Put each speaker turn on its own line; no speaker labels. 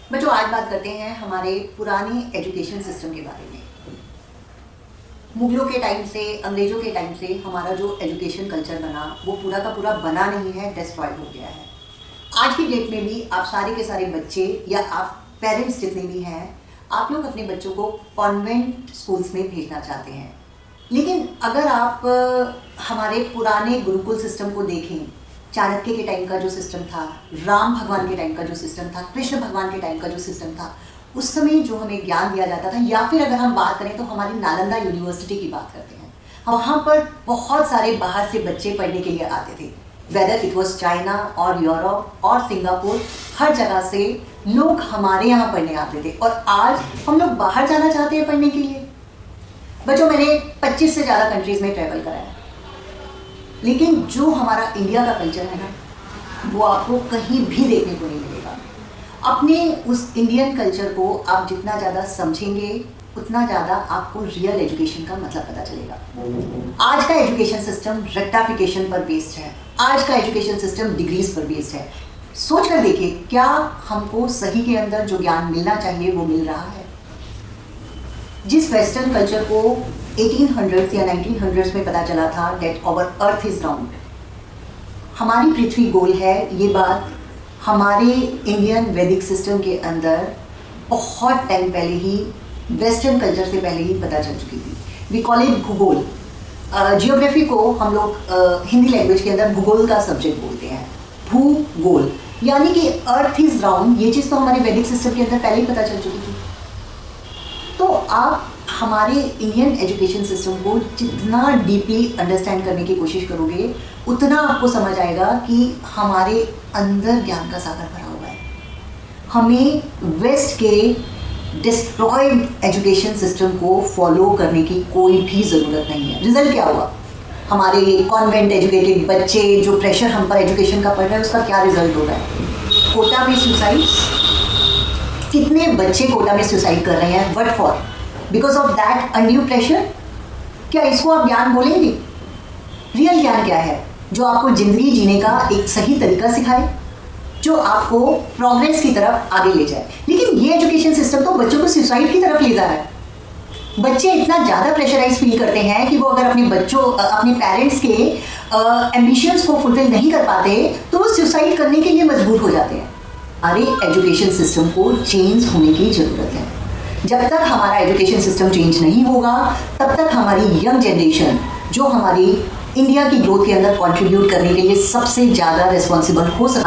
बच्चों, आज बात करते हैं हमारे पुराने एजुकेशन सिस्टम के बारे में। मुगलों के टाइम से, अंग्रेजों के टाइम से हमारा जो एजुकेशन कल्चर बना वो पूरा का पूरा बना नहीं है, डिस्ट्रॉयड हो गया है। आज की डेट में भी आप सारे के सारे बच्चे या आप पेरेंट्स जितने भी हैं, आप लोग अपने बच्चों को कॉन्वेंट स्कूल्स में भेजना चाहते हैं। लेकिन अगर आप हमारे पुराने गुरुकुल सिस्टम को देखें, चाणक्य के टाइम का जो सिस्टम था, राम भगवान के टाइम का जो सिस्टम था, कृष्ण भगवान के टाइम का जो सिस्टम था, उस समय जो हमें ज्ञान दिया जाता था, या फिर अगर हम बात करें तो हमारी नालंदा यूनिवर्सिटी की बात करते हैं, वहाँ पर बहुत सारे बाहर से बच्चे पढ़ने के लिए आते थे। वेदर इट वॉज चाइना और यूरोप और सिंगापुर, हर जगह से लोग हमारे यहाँ पढ़ने आते थे। और आज हम लोग बाहर जाना चाहते हैं पढ़ने के लिए। बच्चों, मैंने 25 से ज़्यादा कंट्रीज़ में ट्रैवल करा है, लेकिन जो हमारा इंडिया का कल्चर है ना, वो आपको कहीं भी देखने को नहीं मिलेगा। अपने उस इंडियन कल्चर को आप जितना ज़्यादा समझेंगे, उतना ज़्यादा आपको रियल एजुकेशन का मतलब पता चलेगा। आज का एजुकेशन सिस्टम रेक्टाफिकेशन पर बेस्ड है। आज का एजुकेशन सिस्टम डिग्रीज पर बेस्ड है। सोच कर देखिए, क्या हमको सही के अंदर जो ज्ञान मिलना चाहिए वो मिल रहा है? जिस वेस्टर्न कल्चर को 1800s या 1900s में पता चला था that our earth is round, हमारी पृथ्वी गोल है, ये बात हमारे इंडियन वैदिक सिस्टम के अंदर बहुत टाइम पहले ही, वेस्टर्न कल्चर से पहले ही पता चल चुकी थी। वी कॉल इट भूगोल। जियोग्राफी को हम लोग हिंदी लैंग्वेज के अंदर भूगोल का सब्जेक्ट बोलते हैं। भूगोल यानी कि अर्थ इज राउंड, ये चीज़ तो हमारे वैदिक सिस्टम के अंदर पहले ही पता चल चुकी थी। तो आप हमारे इंडियन एजुकेशन सिस्टम को जितना डीपली अंडरस्टैंड करने की कोशिश करोगे, उतना आपको समझ आएगा कि हमारे अंदर ज्ञान का सागर भरा हुआ है। हमें वेस्ट के डिस्ट्रॉयड एजुकेशन सिस्टम को फॉलो करने की कोई भी ज़रूरत नहीं है। रिजल्ट क्या हुआ? हमारे कॉन्वेंट एजुकेटेड बच्चे जो प्रेशर हम पर एजुकेशन का पड़ रहा है, उसका क्या रिजल्ट हो रहा है? कोटा में सुसाइड। कितने बच्चे कोटा में सुसाइड कर रहे हैं? What for? Because of that undue pressure. क्या इसको आप ज्ञान बोलेंगे? रियल ज्ञान क्या है? जो आपको जिंदगी जीने का एक सही तरीका सिखाए, जो आपको प्रोग्रेस की तरफ आगे ले जाए। लेकिन ये एजुकेशन सिस्टम तो बच्चों को सुसाइड की तरफ ले जा रहा है। बच्चे इतना ज़्यादा प्रेशराइज फील करते हैं कि वो अगर अपने पेरेंट्स के एम्बिशंस को फुलफिल नहीं कर पाते तो वो सुसाइड करने के लिए मजबूर हो जाते हैं। अरे, एजुकेशन सिस्टम को चेंज होने की ज़रूरत है। जब तक हमारा एजुकेशन सिस्टम चेंज नहीं होगा, तब तक हमारी यंग जनरेशन, जो हमारी इंडिया की ग्रोथ के अंदर कंट्रीब्यूट करने के लिए सबसे ज़्यादा रिस्पॉन्सिबल हो सकता है,